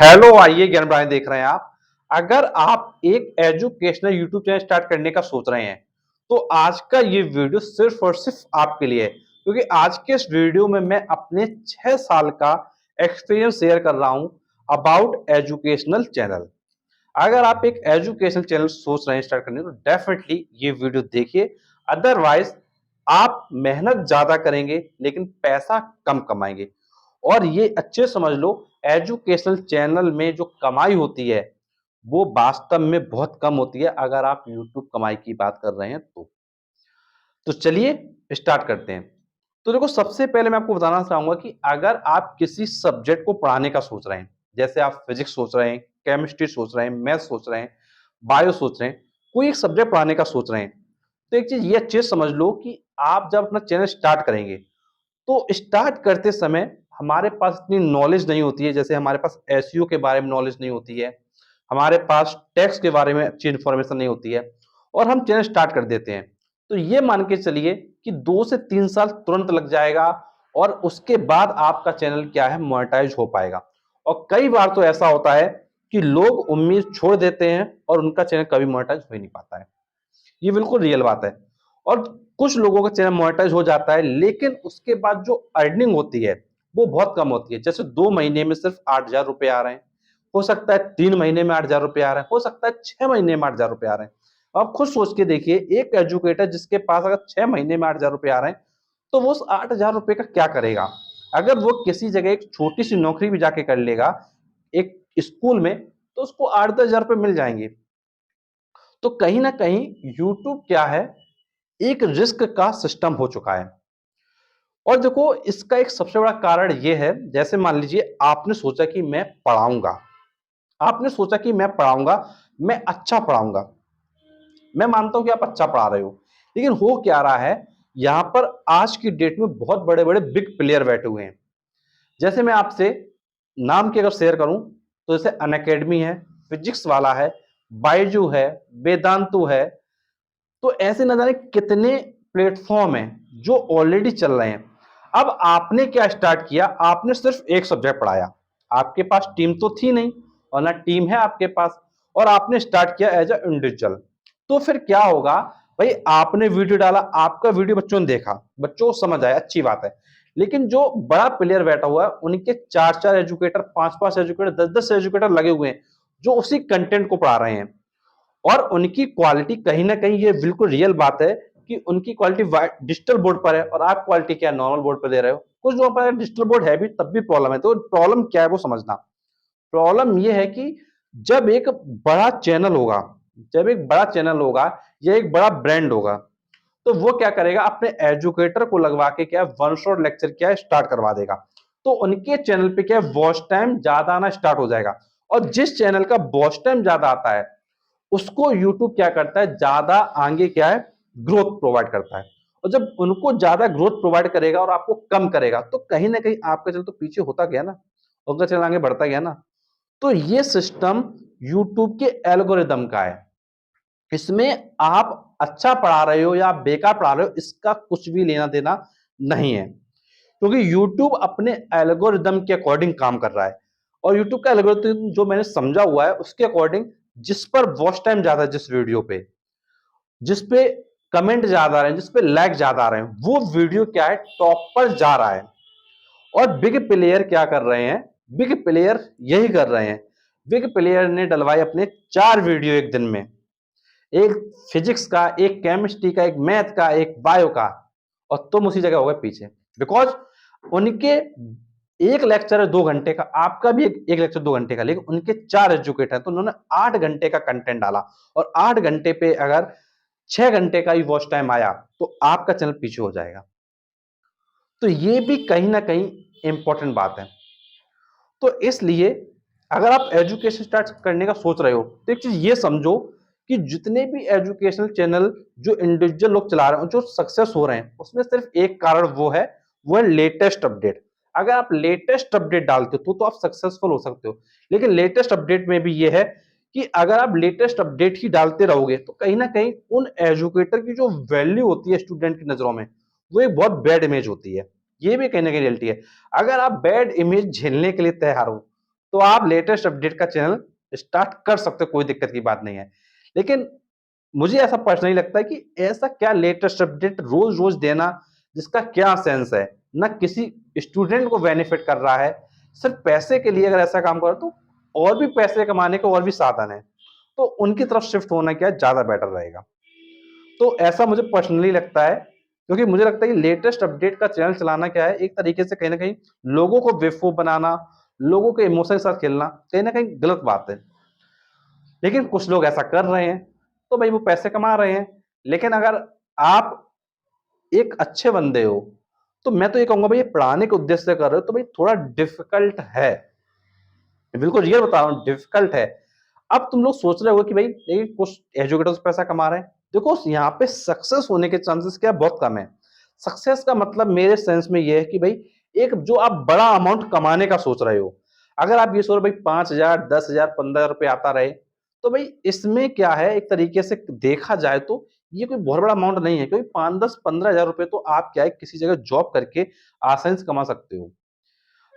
Hello, आइए ज्ञान बढ़ाएं देख रहे हैं आप। अगर आप एक एजुकेशनल यूट्यूब चैनल स्टार्ट करने का सोच रहे हैं, तो आज का ये वीडियो सिर्फ और सिर्फ आपके लिए है, क्योंकि आज के इस वीडियो में मैं अपने 6 साल का एक्सपीरियंस शेयर कर रहा हूं अबाउट एजुकेशनल चैनल। अगर आप एक एजुकेशनल चैनल सोच रहे हैं स्टार्ट करने, तो डेफिनेटली ये वीडियो देखिए। अदरवाइज आप मेहनत ज्यादा करेंगे लेकिन पैसा कम कमाएंगे। और ये अच्छे समझ लो, एजुकेशनल चैनल में जो कमाई होती है वो वास्तव में बहुत कम होती है अगर आप यूट्यूब कमाई की बात कर रहे हैं तो चलिए स्टार्ट करते हैं। तो देखो, सबसे पहले मैं आपको बताना चाहूंगा कि अगर आप किसी सब्जेक्ट को पढ़ाने का सोच रहे हैं, जैसे आप फिजिक्स सोच रहे हैं, केमिस्ट्री सोच रहे हैं, मैथ सोच रहे हैं, बायो सोच रहे हैं, कोई एक सब्जेक्ट पढ़ाने का सोच रहे हैं, तो एक चीज ये अच्छे से समझ लो कि आप जब अपना चैनल स्टार्ट करेंगे, तो स्टार्ट करते समय हमारे पास इतनी नॉलेज नहीं होती है। जैसे हमारे पास एसईओ के बारे में नॉलेज नहीं होती है, हमारे पास टैक्स के बारे में अच्छी इंफॉर्मेशन नहीं होती है, और हम चैनल स्टार्ट कर देते हैं। तो ये मान के चलिए कि 2 से 3 साल तुरंत लग जाएगा, और उसके बाद आपका चैनल क्या है, मोनेटाइज हो पाएगा। और कई बार तो ऐसा होता है कि लोग उम्मीद छोड़ देते हैं और उनका चैनल कभी मोनेटाइज हो ही नहीं पाता है। ये बिल्कुल रियल बात है। और कुछ लोगों का चैनल मोनेटाइज हो जाता है, लेकिन उसके बाद जो अर्निंग होती है वो बहुत कम होती है। जैसे 2 महीने में सिर्फ 8,000 रुपए आ रहे हैं, हो सकता है 3 महीने में 8,000 रुपए आ रहे हैं, हो सकता है 6 महीने में 8,000 रुपए आ रहे हैं। आप खुद सोच के देखिए, एक एजुकेटर जिसके पास अगर 6 महीने में 8,000 रुपए आ रहे हैं, तो वो उस 8,000 रुपए का क्या करेगा। अगर वो किसी जगह एक छोटी सी नौकरी भी जाके कर लेगा, एक स्कूल में, तो उसको 8-10 हजार रुपए मिल जाएंगे। तो कहीं ना कहीं यूट्यूब क्या है, एक रिस्क का सिस्टम हो चुका है। और देखो, इसका एक सबसे बड़ा कारण यह है, जैसे मान लीजिए आपने सोचा कि मैं पढ़ाऊंगा, आपने सोचा कि मैं पढ़ाऊंगा, मैं अच्छा पढ़ाऊंगा। मैं मानता हूं कि आप अच्छा पढ़ा रहे हो, लेकिन हो क्या रहा है, यहां पर आज की डेट में बहुत बड़े बड़े बिग प्लेयर बैठे हुए हैं। जैसे मैं आपसे नाम की अगर शेयर करूं, तो जैसे अनअकैडमी है, फिजिक्स वाला है, बायजू है, वेदांतु है। तो ऐसे न जाने कितने प्लेटफॉर्म हैं जो ऑलरेडी चल रहे हैं। अब आपने क्या स्टार्ट किया, आपने सिर्फ एक सब्जेक्ट पढ़ाया, आपके पास टीम तो थी नहीं, और ना टीम है आपके पास, और आपने स्टार्ट किया एज अ इंडिविजुअल। तो फिर क्या होगा भाई, आपने वीडियो डाला, आपका वीडियो बच्चों ने देखा, बच्चों को समझ आया, अच्छी बात है। लेकिन जो बड़ा प्लेयर बैठा हुआ है, उनके 4-4 एजुकेटर, 5-5 एजुकेटर, 10-10 एजुकेटर लगे हुए हैं, जो उसी कंटेंट को पढ़ा रहे हैं। और उनकी क्वालिटी कहीं ना कहीं, ये बिल्कुल रियल बात है कि उनकी क्वालिटी डिजिटल बोर्ड पर है, और आप क्वालिटी क्या नॉर्मल बोर्ड पर दे रहे हो। कुछ लोगों पर डिजिटल बोर्ड है भी, तब भी प्रॉब्लम है। तो प्रॉब्लम क्या है वो समझना। प्रॉब्लम ये है कि जब एक बड़ा चैनल होगा, जब एक बड़ा चैनल होगा या एक बड़ा ब्रांड होगा, तो वो क्या करेगा, अपने एजुकेटर को लगवा के क्या वन शॉट लेक्चर क्या स्टार्ट करवा देगा। तो उनके चैनल पे क्या वॉच टाइम ज्यादा आना स्टार्ट हो जाएगा। और जिस चैनल का वॉच टाइम ज्यादा आता है, उसको यूट्यूब क्या करता है, ज्यादा आगे क्या है, ग्रोथ प्रोवाइड करता है। और जब उनको ज्यादा ग्रोथ प्रोवाइड करेगा और आपको कम करेगा, तो कहीं ना कहीं आपका चैनल तो पीछे होता गया ना, उनका चैनल आगे बढ़ता गया ना। तो ये सिस्टम यूट्यूब के एल्गोरिदम का है। इसमें आप अच्छा पढ़ा रहे हो या आप बेकार पढ़ा रहे हो, इसका कुछ भी लेना देना नहीं है, क्योंकि यूट्यूब अपने एल्गोरिदम के अकॉर्डिंग काम कर रहा है। और यूट्यूब का एल्गोरिदम जो मैंने समझा हुआ है, उसके अकॉर्डिंग जिस पर वॉच टाइम ज्यादा है, जिस वीडियो पे, जिस पे कमेंट ज्यादा आ रहे हैं, जिस पे लाइक ज्यादा आ रहे हैं, वो वीडियो क्या है, टॉप पर जा रहा है। और बिग प्लेयर क्या कर रहे हैं, बिग प्लेयर यही कर रहे हैं। बिग प्लेयर ने डलवाई अपने 4 वीडियो एक दिन में, एक फिजिक्स का, एक केमिस्ट्री का, एक मैथ का, एक बायो का, और तुम उसी जगह हो गए पीछे। बिकॉज उनके एक लेक्चर है 2 घंटे का, आपका भी एक लेक्चर 2 घंटे का, लेकिन उनके 4 एजुकेटर हैं, तो उन्होंने 8 घंटे का कंटेंट डाला। और 8 घंटे पे अगर 6 घंटे का ही वॉच टाइम आया, तो आपका चैनल पीछे हो जाएगा। तो ये भी कहीं ना कहीं इंपॉर्टेंट बात है। तो इसलिए अगर आप एजुकेशन स्टार्ट करने का सोच रहे हो, तो एक चीज ये समझो कि जितने भी एजुकेशनल चैनल जो इंडिविजुअल लोग चला रहे हैं, जो सक्सेस हो रहे हैं, उसमें सिर्फ एक कारण वो है लेटेस्ट अपडेट। अगर आप लेटेस्ट अपडेट डालते हो तो आप सक्सेसफुल हो सकते हो। लेकिन लेटेस्ट अपडेट में भी ये है कि अगर आप लेटेस्ट अपडेट ही डालते रहोगे, तो कहीं ना कहीं उन एजुकेटर की जो वैल्यू होती है स्टूडेंट की नजरों में, वो एक बहुत बैड इमेज होती है। ये भी कहीं ना कहीं रियलिटी है। अगर आप बैड इमेज झेलने के लिए तैयार हो, तो आप लेटेस्ट अपडेट का चैनल स्टार्ट कर सकते हो, कोई दिक्कत की बात नहीं है। लेकिन मुझे ऐसा पर्सनली लगता है कि ऐसा क्या लेटेस्ट अपडेट रोज-रोज देना, जिसका क्या सेंस है? ना किसी स्टूडेंट को बेनिफिट कर रहा है, सिर्फ पैसे के लिए अगर ऐसा काम करो तो और भी पैसे कमाने के और भी साधन हैं। तो उनकी तरफ शिफ्ट होना क्या है, ज़्यादा बेटर रहेगा। तो ऐसा मुझे पर्सनली लगता है, क्योंकि मुझे लगता है कि लेटेस्ट अपडेट का चैनल चलाना क्या है, एक तरीके से कहीं न कहीं लोगों को बेवकूफ बनाना, लोगों के इमोशन के साथ खेलना, कहीं न कहीं गलत बात है। लेकिन कुछ लोग ऐसा कर रहे हैं, तो भई वो पैसे कमा रहे हैं। लेकिन अगर आप एक अच्छे बंदे हो, तो मैं तो ये कहूँगा भई ये पढ़ाने के उद्देश्य से कर रहे हो तो भई थोड़ा डिफ़िकल्ट है। बिल्कुल रियल बता रहा हूँ, डिफ़िकल्ट है। अब तुम लोग सोच रहे हो कि भई ये कुछ एजुकेटर्स पैसा कमा रहे हैं। देखो यहाँ पे सक्सेस होने के चांसेस क्या है, बहुत कम है। सक्सेस का मतलब मेरे सेंस में ये है कि भई एक जो आप बड़ा अमाउंट कमाने का सोच रहे हो। अगर आप ये सोच रहे हो भई 5,000, 10,000, 15,000 रुपए आता रहे, तो भई इसमें क्या है, एक तरीके से देखा जाए तो ये कोई बहुत बड़ा अमाउंट नहीं है, क्योंकि 5, 10, 15,000 रुपए तो आप क्या है किसी जगह जॉब करके आसानी से कमा सकते हो।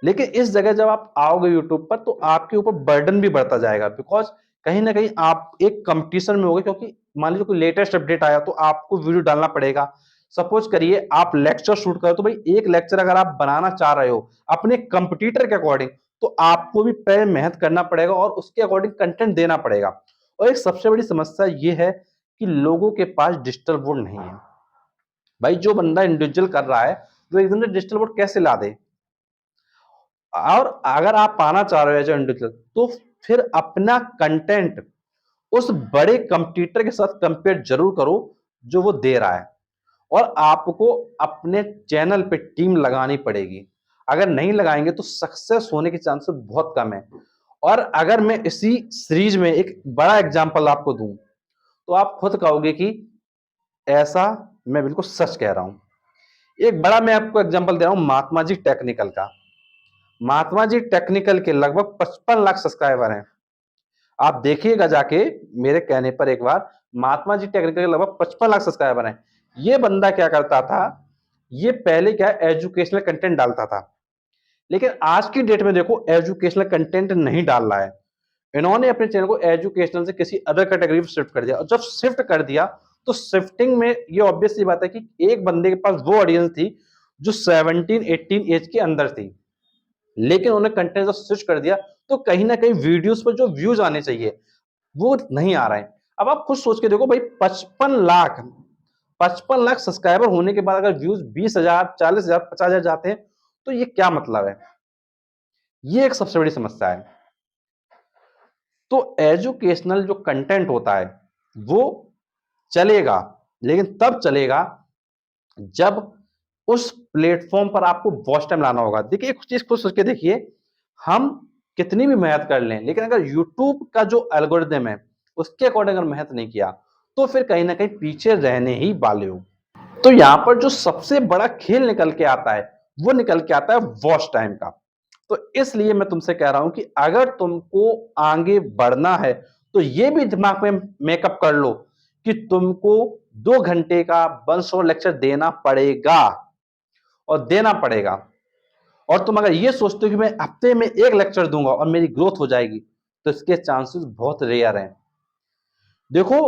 लेकिन इस जगह जब आप आओगे यूट्यूब पर, तो आपके ऊपर बर्डन भी बढ़ता जाएगा, बिकॉज़ कहीं न कहीं आप एक कॉम्पिटिशन में होगे, क्योंकि मान लीजिए कोई लेटेस्ट अपडेट आया तो आपको वीडियो डालना पड़ेगा। सपोज़ करिए आप लेक्चर शूट कर रहे हो, तो भई एक लेक्चर अगर आप बनाना चाह रहे हो अपने कॉम्पिटिटर के अकॉर्डिंग, तो आपको भी पहले मेहनत करना पड़ेगा और उसके अकॉर्डिंग कंटेंट देना पड़ेगा। और एक सबसे बड़ी समस्या ये है कि लोगों के पास डिजिटल बोर्ड नहीं है। भाई जो बंदा इंडिविजुअल कर रहा है, वो एकदम से डिजिटल बोर्ड कैसे ला दे? और अगर आप पाना चाह रहे हो एज इंडिविजुअल, तो फिर अपना कंटेंट उस बड़े कंपटीटर के साथ कंपेयर जरूर करो जो वो दे रहा है। और आपको अपने चैनल पे टीम लगानी पड़ेगी। अगर नहीं लगाएंगे तो सक्सेस होने के चांसेस बहुत कम है। और अगर मैं इसी सीरीज में एक बड़ा एग्जांपल आपको दूं, तो आप खुद कहोगे कि ऐसा मैं बिल्कुल सच कह रहा हूं। एक बड़ा मैं आपको एग्जांपल दे रहा हूं, महात्मा जी टेक्निकल का। महात्मा जी टेक्निकल के लगभग 55 लाख सब्सक्राइबर हैं। आप देखिएगा जाके, मेरे कहने पर एक बार, महात्मा जी टेक्निकल के लगभग 55 लाख सब्सक्राइबर हैं। ये बंदा क्या करता था, ये पहले क्या एजुकेशनल कंटेंट डालता था, लेकिन आज की डेट में देखो एजुकेशनल कंटेंट नहीं डाल रहा है। इन्होंने अपने चैनल को एजुकेशनल से किसी अदर कैटेगरी में शिफ्ट कर दिया, और जब शिफ्ट कर दिया तो शिफ्टिंग में ये ऑब्वियस सी बात है कि एक बंदे के पास वो ऑडियंस थी जो 17-18 एज के अंदर थी। लेकिन उन्होंने कंटेंट जब स्विच कर दिया, तो कहीं ना कहीं वीडियोस पर जो व्यूज आने चाहिए वो नहीं आ रहे हैं। अब आप खुद सोच के देखो भाई, 55 लाख सब्सक्राइबर होने के बाद अगर व्यूज 20,000, 40,000, 50,000 जाते हैं, तो ये क्या मतलब है? ये एक सबसे बड़ी समस्या है। तो एजुकेशनल जो कंटेंट होता है वो चलेगा, लेकिन तब चलेगा जब उस प्लेटफॉर्म पर आपको वॉच टाइम लाना होगा। देखिए एक चीज खुद सोच के देखिए, हम कितनी भी मेहनत कर लें, लेकिन अगर यूट्यूब का जो एल्गोरिदम है उसके अकॉर्डिंग अगर मेहनत नहीं किया, तो फिर कहीं ना कहीं पीछे रहने ही वाले हो। तो यहाँ पर जो सबसे बड़ा खेल निकल के आता है, वो निकल के आता है वॉच टाइम का। तो इसलिए मैं तुमसे कह रहा हूं कि अगर तुमको आगे बढ़ना है, तो ये भी दिमाग में मेकअप कर लो कि तुमको 2 घंटे का 100 लेक्चर देना पड़ेगा, और देना पड़ेगा। और तुम अगर ये सोचते हो कि मैं हफ्ते में एक लेक्चर दूंगा और मेरी ग्रोथ हो जाएगी, तो इसके चांसेस बहुत रेयर हैं। देखो,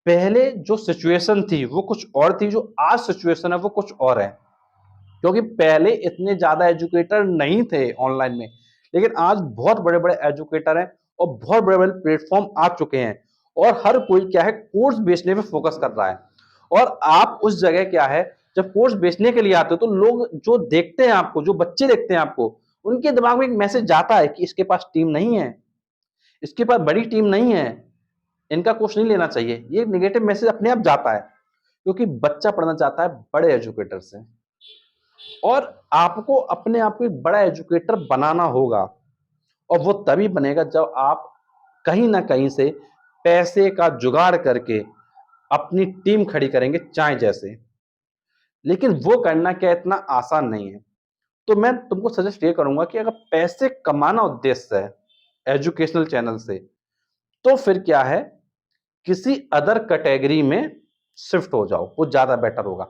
पहले जो सिचुएशन थी वो कुछ और थी, जो आज सिचुएशन है वो कुछ और है। क्योंकि पहले इतने ज्यादा एजुकेटर नहीं थे ऑनलाइन में, लेकिन आज बहुत बड़े बड़े एजुकेटर हैं और बहुत बड़े बड़े प्लेटफॉर्म आ चुके हैं, और हर कोई क्या है कोर्स बेचने पे फोकस कर रहा है। और आप उस जगह क्या है, जब कोर्स बेचने के लिए आते हो, तो लोग जो देखते हैं आपको, जो बच्चे देखते हैं आपको, उनके दिमाग में एक मैसेज जाता है कि इसके पास टीम नहीं है, इसके पास बड़ी टीम नहीं है, इनका कोर्स नहीं लेना चाहिए। ये नेगेटिव मैसेज अपने आप जाता है, क्योंकि बच्चा पढ़ना चाहता है बड़े एजुकेटर से। और आपको अपने आप को एक बड़ा एजुकेटर बनाना होगा, और वो तभी बनेगा जब आप कहीं ना कहीं से पैसे का जुगाड़ करके अपनी टीम खड़ी करेंगे, चाहे जैसे। लेकिन वो करना क्या इतना आसान नहीं है। तो मैं तुमको सजेस्ट ये करूंगा कि अगर पैसे कमाना उद्देश्य है एजुकेशनल चैनल से, तो फिर क्या है, किसी अदर कैटेगरी में शिफ्ट हो जाओ, वो ज्यादा बेटर होगा।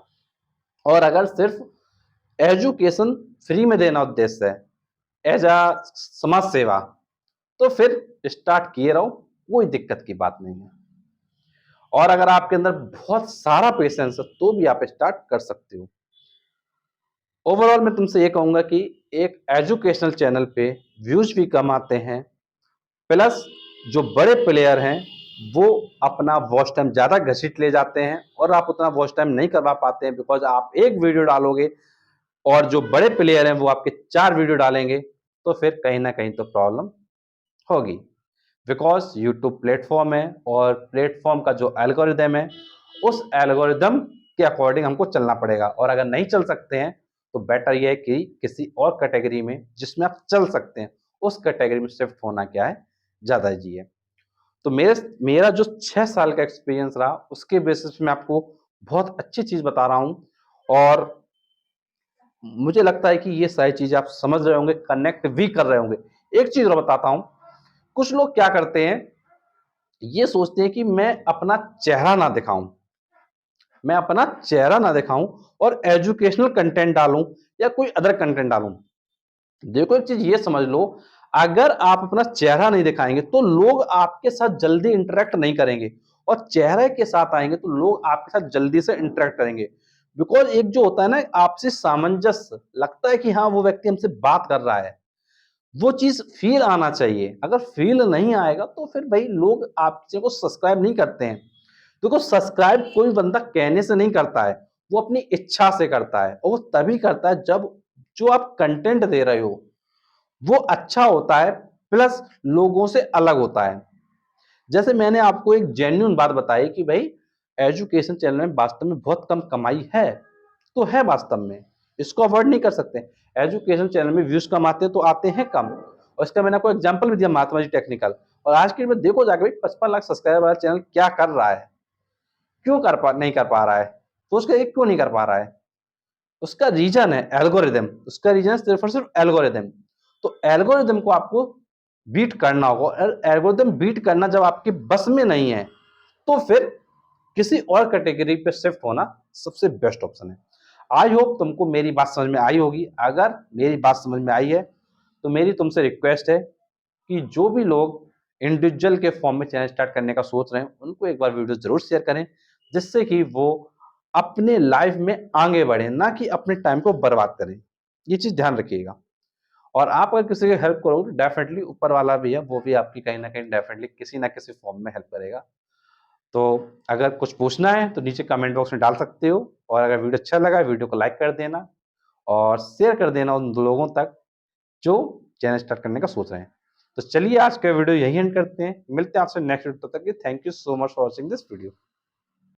और अगर सिर्फ एजुकेशन फ्री में देना उद्देश्य है, एज अ समाज सेवा, तो फिर स्टार्ट किए रहो, कोई दिक्कत की बात नहीं है। और अगर आपके अंदर बहुत सारा पेशेंस है तो भी आप स्टार्ट कर सकते हो। ओवरऑल मैं तुमसे ये कहूंगा कि एक एजुकेशनल चैनल पे व्यूज भी कम आते हैं, प्लस जो बड़े प्लेयर हैं वो अपना वॉच टाइम ज़्यादा घसीट ले जाते हैं और आप उतना वॉच टाइम नहीं करवा पाते हैं, बिकॉज आप एक वीडियो डालोगे और जो बड़े प्लेयर हैं वो आपके 4 वीडियो डालेंगे, तो फिर कहीं ना कहीं तो प्रॉब्लम होगी। बिकॉज यूट्यूब प्लेटफॉर्म है और प्लेटफॉर्म का जो एल्गोरिदम है उस एल्गोरिदम के अकॉर्डिंग हमको चलना पड़ेगा, और अगर नहीं चल सकते हैं तो बेटर यह है कि किसी और कैटेगरी में जिसमें आप चल सकते हैं उस कैटेगरी में शिफ्ट होना क्या है ज़्यादा ईजी है। तो मेरा जो 6 साल का एक्सपीरियंस रहा उसके बेसिस पे मैं आपको बहुत अच्छी चीज़ बता रहा हूँ, और मुझे लगता है कि ये सारी चीज़ें आप समझ रहे होंगे, कनेक्ट भी कर रहे होंगे। एक चीज़ और बताता हूँ, कुछ लोग क्या करते हैं, ये सोचते हैं कि मैं अपना चेहरा ना दिखाऊं, मैं अपना चेहरा ना दिखाऊं और एजुकेशनल कंटेंट डालूं या कोई अदर कंटेंट डालूं। देखो एक चीज ये समझ लो, अगर आप अपना चेहरा नहीं दिखाएंगे तो लोग आपके साथ जल्दी इंटरेक्ट नहीं करेंगे, और चेहरे के साथ आएंगे तो लोग आपके साथ जल्दी से इंटरेक्ट करेंगे। बिकॉज एक जो होता है ना आपसे सामंजस्य, लगता है कि हाँ वो व्यक्ति हमसे बात कर रहा है, वो चीज फील आना चाहिए। अगर फील नहीं आएगा तो फिर भाई लोग आप चीजों को सब्सक्राइब नहीं करते हैं। देखो सब्सक्राइब कोई बंदा कहने से नहीं करता है, वो अपनी इच्छा से करता है, और वो तभी करता है जब जो आप कंटेंट दे रहे हो वो अच्छा होता है, प्लस लोगों से अलग होता है। जैसे मैंने आपको एक जेन्युइन बात बताई कि भाई एजुकेशन चैनल में वास्तव में बहुत कम कमाई है, तो है वास्तव में, इसको अवॉइड नहीं कर सकते। एजुकेशन चैनल में व्यूज कम आते हैं तो आते हैं कम, और इसका मैंने कोई एग्जांपल भी दिया, महात्मा जी टेक्निकल। और आज के में देखो जाके भाई 55 लाख सब्सक्राइबर वाला चैनल क्या कर रहा है, क्यों नहीं कर पा रहा है, तो उसका एक क्यों नहीं कर पा रहा है, उसका रीजन है एल्गोरिदम, उसका रीजन सिर्फ और सिर्फ एल्गोरिदम। तो एल्गोरिदम को आपको बीट करना होगा, और एल्गोरिदम बीट करना जब आपके बस में नहीं है तो फिर किसी और कैटेगरी पे शिफ्ट होना सबसे बेस्ट ऑप्शन है। आई होप तुमको मेरी बात समझ में आई होगी। अगर मेरी बात समझ में आई है तो मेरी तुमसे रिक्वेस्ट है कि जो भी लोग इंडिविजुअल के फॉर्म में चैनल स्टार्ट करने का सोच रहे हैं उनको एक बार वीडियो जरूर शेयर करें, जिससे कि वो अपने लाइफ में आगे बढ़े, ना कि अपने टाइम को बर्बाद करें। ये चीज ध्यान रखिएगा। और आप अगर किसी की हेल्प करोगे तो डेफिनेटली ऊपर वाला भी है वो भी आपकी कहीं ना कहीं डेफिनेटली किसी ना किसी फॉर्म में हेल्प करेगा। तो अगर कुछ पूछना है तो नीचे कमेंट बॉक्स में डाल सकते हो, और अगर वीडियो अच्छा लगा वीडियो को लाइक कर देना और शेयर कर देना उन लोगों तक जो चैनल स्टार्ट करने का सोच रहे हैं। तो चलिए आज का वीडियो यही एंड करते हैं, मिलते हैं आपसे नेक्स्ट वीडियो, तब तक के thank you so much for watching this video.